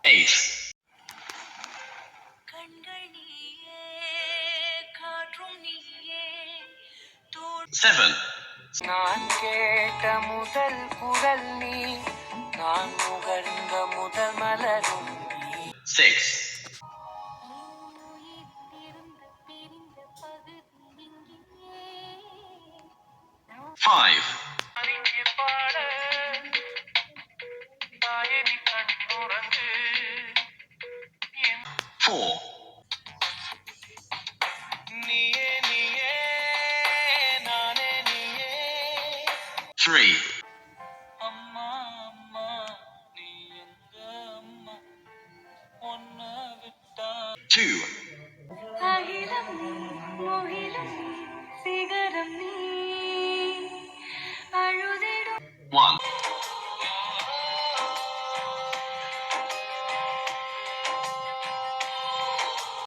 8 7 நான் கேட்ட முதல் குரல் நீ, நான் முகர்ந்த முதல் மலரும் 6 5 பாட தாயனி கண்ணுறங்கு 4 நீயே நீயே நானே நீயே 3 அம்மா அம்மா நீ எங்க அம்மா ஒன்ன விட்டா 2 அகிலம் நீ முகிலும் நீ சிகரம் நீ அழுதிடும் 1